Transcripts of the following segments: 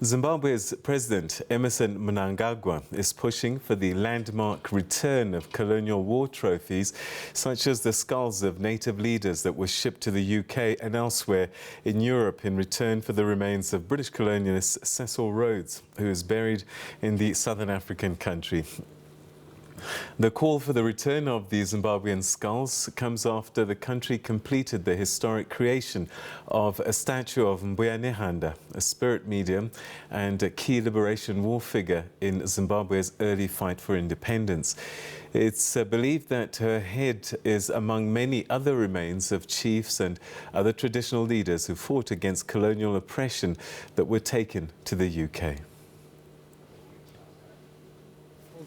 Zimbabwe's President Emmerson Mnangagwa is pushing for the landmark return of colonial war trophies, such as the skulls of native leaders that were shipped to the UK and elsewhere in Europe in return for the remains of British colonialist Cecil Rhodes, who is buried in the southern African country. The call for the return of the Zimbabwean skulls comes after the country completed the historic creation of a statue of Mbuyane, a spirit medium and a key liberation war figure in Zimbabwe's early fight for independence. It's believed that her head is among many other remains of chiefs and other traditional leaders who fought against colonial oppression that were taken to the UK.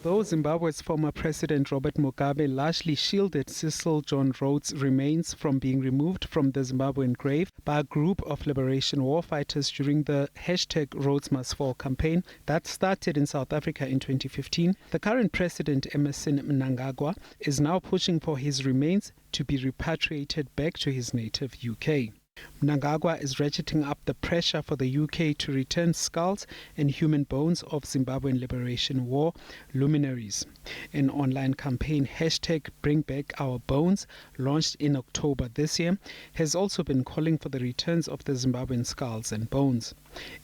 Although Zimbabwe's former President Robert Mugabe largely shielded Cecil John Rhodes' remains from being removed from the Zimbabwean grave by a group of liberation war fighters during the #RhodesMustFall campaign that started in South Africa in 2015, the current President Emmerson Mnangagwa is now pushing for his remains to be repatriated back to his native UK. Mnangagwa is ratcheting up the pressure for the UK to return skulls and human bones of Zimbabwean Liberation War luminaries. An online campaign, #BringBackOurBones, launched in October this year, has also been calling for the returns of the Zimbabwean skulls and bones.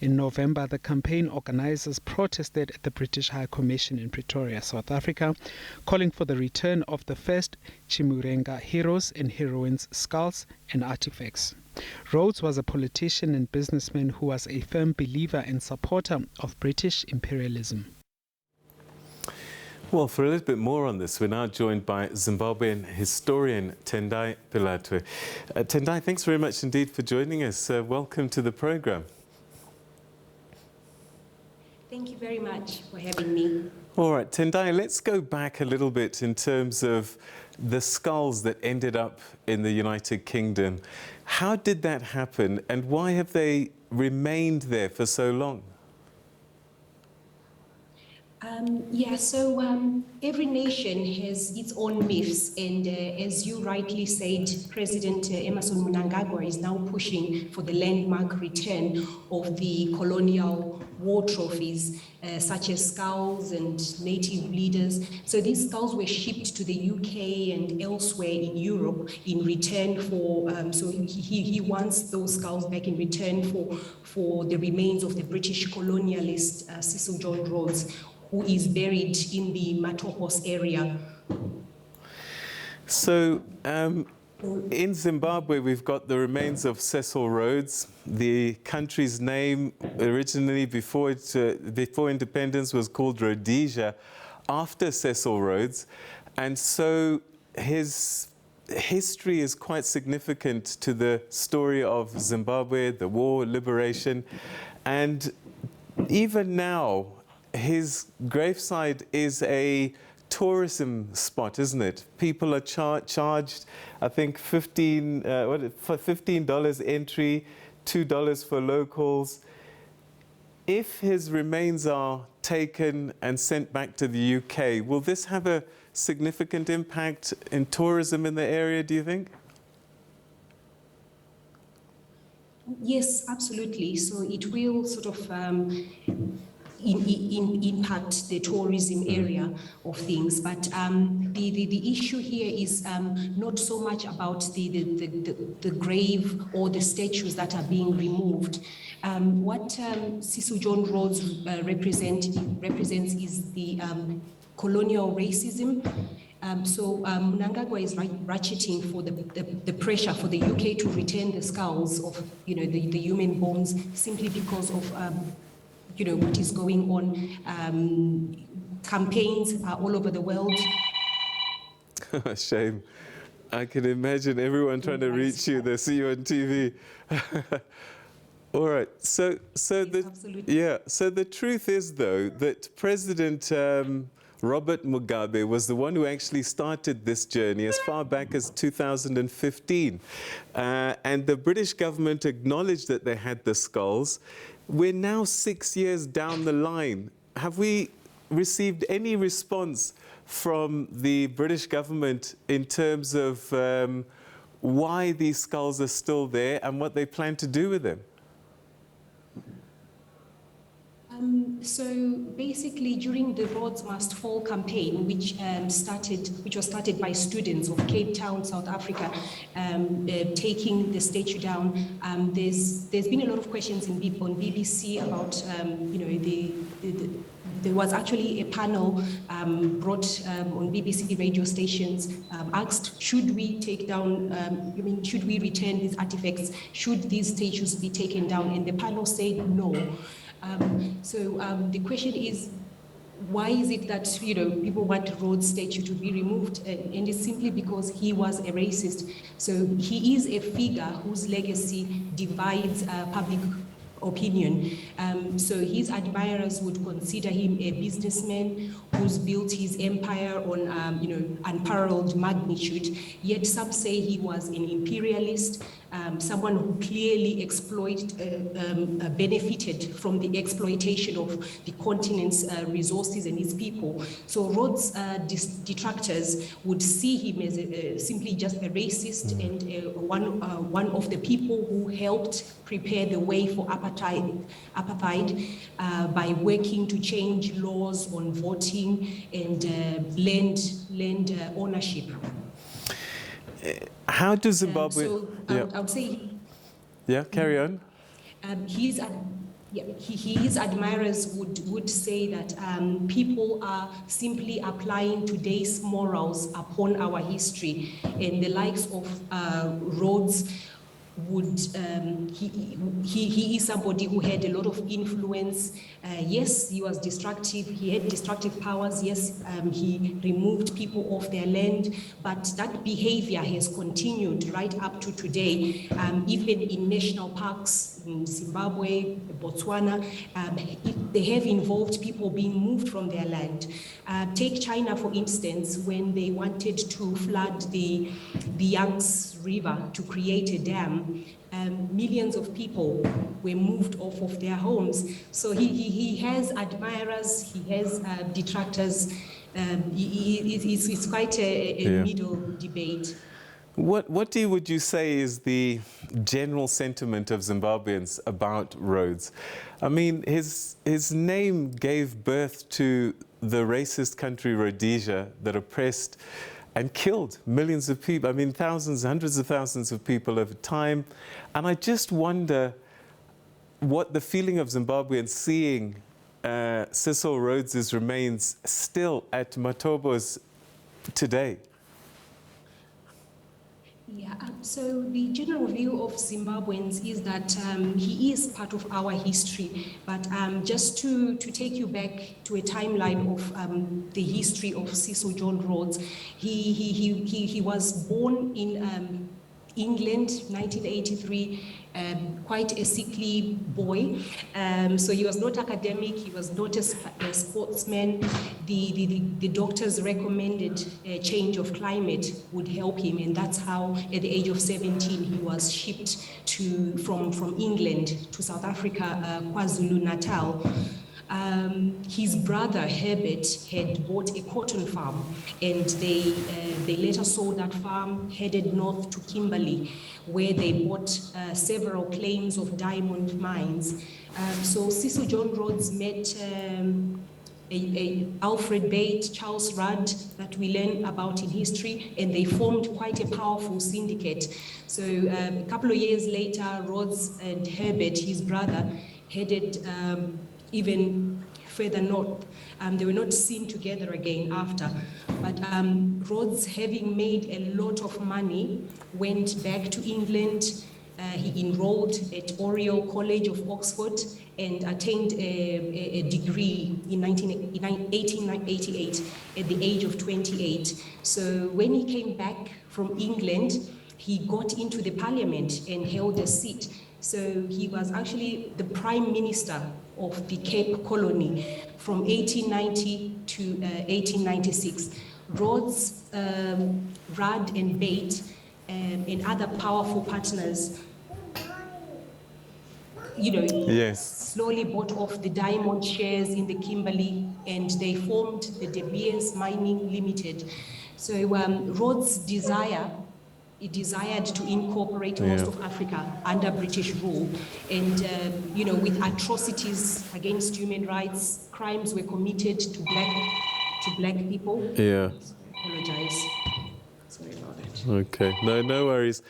In November, the campaign organizers protested at the British High Commission in Pretoria, South Africa, calling for the return of the first Chimurenga heroes and heroines' skulls and artifacts. Rhodes was a politician and businessman who was a firm believer and supporter of British imperialism. Well, for a little bit more on this, we're now joined by Zimbabwean historian Tendai Pilatwe. Tendai, thanks very much indeed for joining us. Welcome to the program. Thank you very much for having me. All right, Tendai, let's go back a little bit in terms of the skulls that ended up in the United Kingdom. How did that happen, and why have they remained there for so long? Every nation has its own myths, and as you rightly said, President Emmerson Mnangagwa is now pushing for the landmark return of the colonial war trophies, such as skulls and native leaders. So these skulls were shipped to the UK and elsewhere in Europe in return for, so he wants those skulls back in return for the remains of the British colonialist Cecil John Rhodes, who is buried in the Matopos area. So in Zimbabwe, we've got the remains of Cecil Rhodes. The country's name originally before independence was called Rhodesia, after Cecil Rhodes. And so his history is quite significant to the story of Zimbabwe, the war, liberation. And even now, his graveside is a tourism spot, isn't it? People are charged, I think, $15 entry, $2 for locals. If his remains are taken and sent back to the UK, will this have a significant impact in tourism in the area, do you think? Yes, absolutely. So it will sort of impact the tourism area of things, but the issue here is not so much about the grave or the statues that are being removed. What Cecil John Rhodes represents is the colonial racism. Mnangagwa is ratcheting for the pressure for the UK to return the skulls of the human bones simply because of what is going on. Campaigns are all over the world. Shame. I can imagine everyone trying to reach you. They see you on TV. All right. So the truth is, though, that President Robert Mugabe was the one who actually started this journey as far back as 2015. And the British government acknowledged that they had the skulls. We're now 6 years down the line. Have we received any response from the British government in terms of why these skulls are still there and what they plan to do with them? So basically, during the Rhodes Must Fall campaign, which was started by students of Cape Town, South Africa, taking the statue down, there's been a lot of questions on BBC about there was actually a panel brought on BBC radio stations asked, should we take down, should we return these artifacts? Should these statues be taken down? And the panel said no. So the question is, why is it that people want Rhodes' statue to be removed? And it's simply because he was a racist. So he is a figure whose legacy divides public opinion. So his admirers would consider him a businessman who's built his empire on unparalleled magnitude. Yet some say he was an imperialist, someone who clearly benefited from the exploitation of the continent's resources and its people. So Rhodes' detractors would see him as simply just a racist and one of the people who helped prepare the way for apartheid by working to change laws on voting and land ownership. How does Zimbabwe... I would say... Yeah, carry on. His admirers would say that people are simply applying today's morals upon our history, and the likes of Rhodes would he is somebody who had a lot of influence. Yes, he was destructive, he had destructive powers. Yes, he removed people off their land, but that behavior has continued right up to today. Even in national parks in Zimbabwe, Botswana, they have involved people being moved from their land. Take China, for instance, when they wanted to flood the Yangtze River to create a dam, millions of people were moved off of their homes. So he has admirers, he has detractors. It's quite a middle debate. What would you say is the general sentiment of Zimbabweans about Rhodes? I mean, his name gave birth to the racist country Rhodesia that oppressed and killed millions of people. I mean, thousands, hundreds of thousands of people over time. And I just wonder what the feeling of Zimbabweans seeing Cecil Rhodes' remains still at Matobos today. Yeah, so the general view of Zimbabweans is that he is part of our history. But just to take you back to a timeline of the history of Cecil John Rhodes, he was born in England, 1983, quite a sickly boy. So he was not academic, he was not a sportsman. The doctors recommended a change of climate would help him, and that's how at the age of 17 he was shipped from England to South Africa, KwaZulu-Natal. His brother Herbert had bought a cotton farm, and they later sold that farm, headed north to Kimberley, where they bought several claims of diamond mines. So Cecil John Rhodes met Alfred Bate, Charles Rudd, that we learn about in history, and they formed quite a powerful syndicate. So a couple of years later, Rhodes and Herbert, his brother, headed even further north. They were not seen together again after. But Rhodes, having made a lot of money, went back to England. He enrolled at Oriel College of Oxford and attained a degree in 1888 at the age of 28. So when he came back from England, he got into the parliament and held a seat. So he was actually the prime minister of the Cape Colony from 1890 to 1896. Rhodes, Rudd and Bate and other powerful partners, slowly bought off the diamond shares in the Kimberley, and they formed the De Beers Mining Limited. So Rhodes' desire he desired to incorporate most of Africa under British rule. And, you know, with atrocities against human rights, crimes were committed to black people. Yeah. I apologize. Sorry about that. Okay, no worries.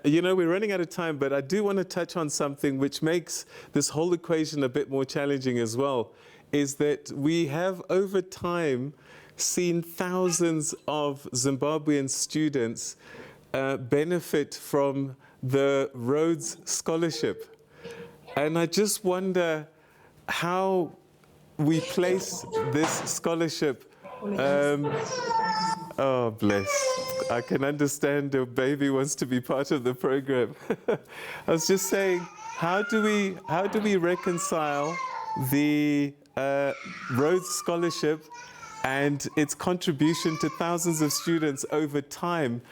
You know, we're running out of time, but I do want to touch on something which makes this whole equation a bit more challenging as well, is that we have over time seen thousands of Zimbabwean students benefit from the Rhodes Scholarship. And I just wonder how we place this scholarship. Oh, bless. I can understand a baby wants to be part of the program. I was just saying, how do we reconcile the Rhodes Scholarship and its contribution to thousands of students over time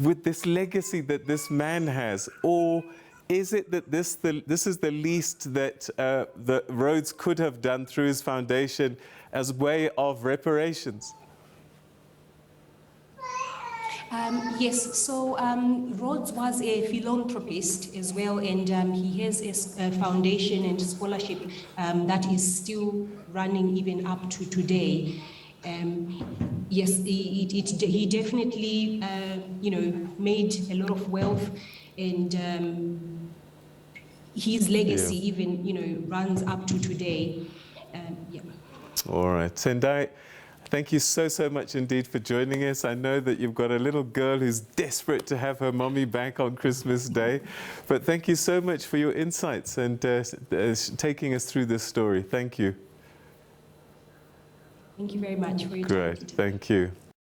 with this legacy that this man has? Or is it that this is the least that the Rhodes could have done through his foundation as a way of reparations? Yes, so Rhodes was a philanthropist as well, and he has a foundation and scholarship that is still running even up to today. Yes, he definitely, you know, made a lot of wealth, and his legacy even, you know, runs up to today. Yeah. All right, Tendai, thank you so much indeed for joining us. I know that you've got a little girl who's desperate to have her mommy back on Christmas Day, but thank you so much for your insights and taking us through this story. Thank you. Thank you very much for your time. Great, thank you.